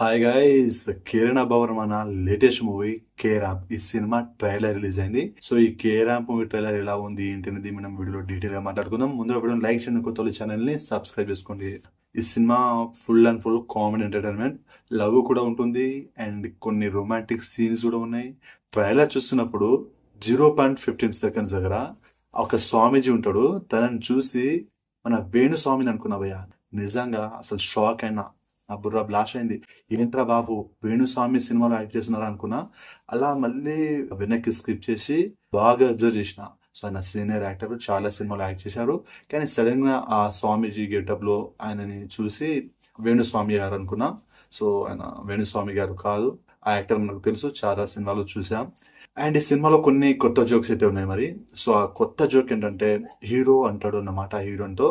Hi guys, Kiran Abbavaram మన latest movie K ramp ఈ cinema trailer release అయింది. సో ఈ కే ర్యాంప్ మూవీ ట్రైలర్ ఎలా ఉంది ఏంటి అనేది మనం వీడియోలో డీటెయిల్ గా మాట్లాడుకుందాం. ముందు వీడియో లైక్ చేయండి, కొత్త ఛానల్ ని సబ్స్క్రైబ్ చేసుకోండి. ఈ cinema full and full comedy entertainment, love కూడా ఉంటుంది అండ్ కొన్ని రొమాంటిక్ సీన్స్ కూడా ఉన్నాయి. ట్రైలర్ చూస్తున్నప్పుడు 0.15 సెకండ్స్ దగ్గర ఒక స్వామీజీ ఉంటాడు. తనని చూసి మన వేణు స్వామిని అనుకున్నావయ్యా. నిజంగా అసలు షాక్ అయినా, నా బుర్ర బ్లాష్ అయింది. ఏంట్రా బాబు, వేణుస్వామి సినిమాలో యాక్ట్ చేస్తున్నారు అనుకున్నా. అలా మళ్ళీ వెనక్కి స్క్రిప్ట్ చేసి బాగా అబ్జర్వ్ చేసిన. సో ఆయన సీనియర్ యాక్టర్, చాలా సినిమాలో యాక్ట్ చేశారు. కానీ సడన్ గా ఆ స్వామీజీ గెటప్ లో ఆయనని చూసి వేణుస్వామి గారు అనుకున్నా. సో ఆయన వేణుస్వామి గారు కాదు, ఆ యాక్టర్ మనకు తెలుసు, చాలా సినిమాలు చూసాం. అండ్ ఈ సినిమాలో కొన్ని కొత్త జోక్స్ అయితే ఉన్నాయి మరి. సో ఆ కొత్త జోక్ ఏంటంటే, హీరో అంటాడు అన్నమాట హీరోయిన్తో,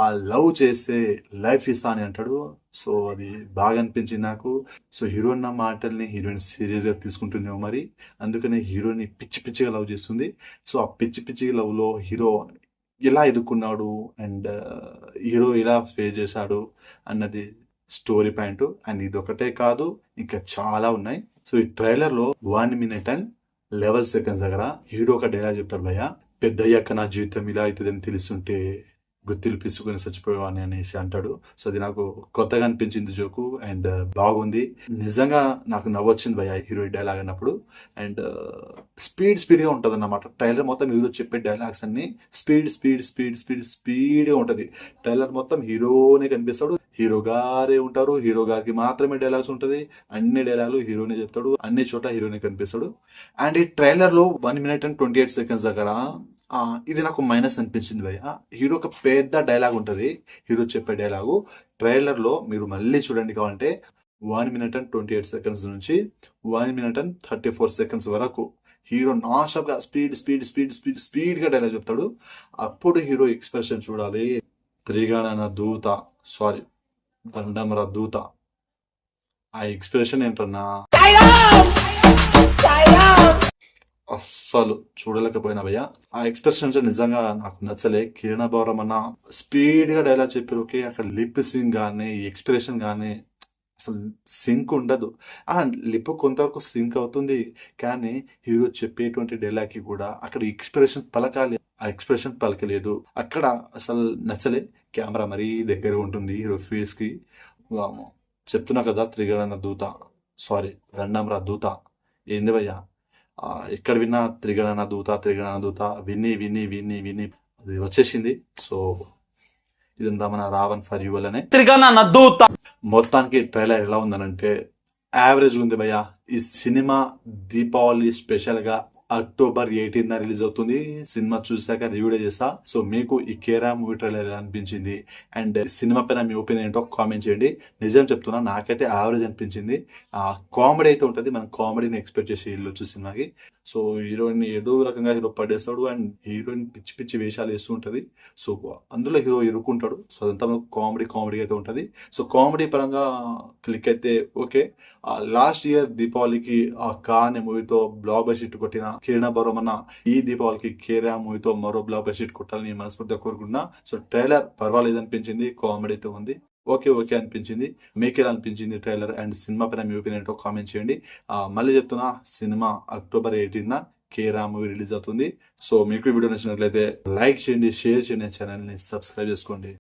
ఆ లవ్ చేస్తే లైఫ్ ఇస్తా అని అంటాడు. సో అది బాగా అనిపించింది నాకు. సో హీరోయిన్ నా మాటల్ని హీరోయిన్ సీరియస్ గా తీసుకుంటుందేమో మరి, అందుకనే హీరోయిన్ పిచ్చి పిచ్చిగా లవ్ చేస్తుంది. సో ఆ పిచ్చి పిచ్చి లవ్ లో హీరో ఎలా ఎదుర్కొన్నాడు అండ్ హీరో ఎలా ఫేస్ చేశాడు అన్నది స్టోరీ పాయింట్. అండ్ ఇది ఒకటే కాదు, ఇంకా చాలా ఉన్నాయి. సో ఈ ట్రైలర్ లో 1 minute and 11 seconds దగ్గర హీరో ఒక డైలాగ్ చెప్తాడు, భయ్య పెద్దయ్యాక నా జీవితం ఇలా అవుతుందని తెలుస్తుంటే గుత్తిలు పిసుకొని చచ్చిపోయేవాడిని అనేసి అంటాడు. సో అది నాకు కొత్తగా అనిపించింది జోకు అండ్ బాగుంది. నిజంగా నాకు నవ్వొచ్చింది భయ్య హీరో డైలాగ్ అన్నప్పుడు. అండ్ స్పీడ్ గా ఉంటది అన్నమాట ట్రైలర్ మొత్తం. హీరో చెప్పే డైలాగ్స్ అన్ని స్పీడ్ గా ఉంటది. ట్రైలర్ మొత్తం హీరోనే కనిపిస్తాడు, హీరో గారే ఉంటారు, హీరో గారికి మాత్రమే డైలాగ్స్ ఉంటది. అన్ని డైలాగులు హీరోనే చెప్తాడు, అన్ని చోట హీరోనే కనిపిస్తాడు. అండ్ ఈ ట్రైలర్ లో 1 minute and 28 seconds దగ్గర ఇది నాకు మైనస్ అనిపించింది భయ్య. హీరో ఒక పెద్ద డైలాగ్ ఉంటది, హీరో చెప్పే డైలాగు. ట్రైలర్ లో మీరు మళ్ళీ చూడండి కావాలంటే 1 minute and 28 seconds నుంచి 1 minute and 34 seconds వరకు హీరో నాన్ స్టాప్ గా స్పీడ్ గా డైలాగ్ చెప్తాడు. అప్పుడు హీరో ఎక్స్ప్రెషన్ చూడాలి. త్రిగణన దూత, సారీ దండమర దూత, ఆ ఎక్స్ప్రెషన్ ఏంటన్నా అస్సలు చూడలేకపోయినా భయ్య. ఆ ఎక్స్ప్రెషన్స్ నిజంగా నాకు నచ్చలే. కిరణ్ అబ్బవరం అన్న స్పీడ్ గా డైలాగ్ చెప్పారు, ఓకే. అక్కడ లిప్ సింగ్ గానీ ఎక్స్ప్రెషన్ గానీ అసలు సింక్ ఉండదు. లిప్ కొంతవరకు సింక్ అవుతుంది, కానీ హీరో చెప్పేటువంటి డైలాగ్ కి కూడా అక్కడ ఎక్స్ప్రెషన్ పలకాలి, ఆ ఎక్స్ప్రెషన్ పలకలేదు. అక్కడ అసలు నచ్చలే. కెమెరా మరీ దగ్గర ఉంటుంది హీరో ఫేస్ కి. చెప్తున్నా కదా, త్రిగణన దూత, సారీ దండమర దూత. ఏంది భయ్యా, ఎక్కడ విన్నా త్రిగణన దూత విని అది వచ్చేసింది. సో ఇదంతా మన రావణ్ ఫర్ యూ వల్లనే. త్రిగణన దూత మొత్తానికి ట్రైలర్ ఎలా ఉందనంటే యావరేజ్ ఉంది భయ్య. ఈ సినిమా దీపావళి స్పెషల్ గా October 18 రిలీజ్ అవుతుంది. సినిమా చూసాక రివ్యూ చేస్తా. సో మీకు ఈ కేరా మూవీ ట్రైలర్ ఎలా అనిపించింది అండ్ సినిమా పైన మీ ఒపీనియన్ ఏంటో కామెంట్ చేయండి. నిజం చెప్తున్నా, నాకైతే యావరేజ్ అనిపించింది. కామెడీ అయితే ఉంటుంది, మనం కామెడీని ఎక్స్పెక్ట్ చేసి వెళ్ళొచ్చు సినిమాకి. సో హీరోయిన్ ఏదో రకంగా హీరో పడేస్తాడు అండ్ హీరోయిన్ పిచ్చి వేషాలు వేస్తూ ఉంటది. సో అందులో హీరో ఇరుక్కుంటాడు. సో అదంతా కామెడీ అయితే ఉంటుంది. సో కామెడీ పరంగా క్లిక్ అయితే ఓకే. లాస్ట్ ఇయర్ దీపావళికి ఆ కా అనే మూవీతో బ్లాక్ బస్టర్ హిట్ కొట్టిన కిరణ్ అబ్బవరం అన్న ఈ దీపావళికి కేరా మూవీతో మరో బ్లాక్ బస్టర్ హిట్ కొట్టాలని మనస్ఫూర్తిగా కోరుకుంటున్నా. సో ట్రైలర్ పర్వాలేదు అనిపించింది, కామెడీ అయితే ఉంది, ఓకే అనిపించింది. మీకు ఎలా అనిపించింది ట్రైలర్ అండ్ సినిమా పైన మీ ఒపీనియన్ ఏంటో కామెంట్ చేయండి. మళ్ళీ చెప్తున్నా, సినిమా October 18 కేరా మూవీ రిలీజ్ అవుతుంది. సో మీకు వీడియో నచ్చినట్లయితే లైక్ చేయండి, షేర్ చేయండి, ఛానల్ని సబ్స్క్రైబ్ చేసుకోండి.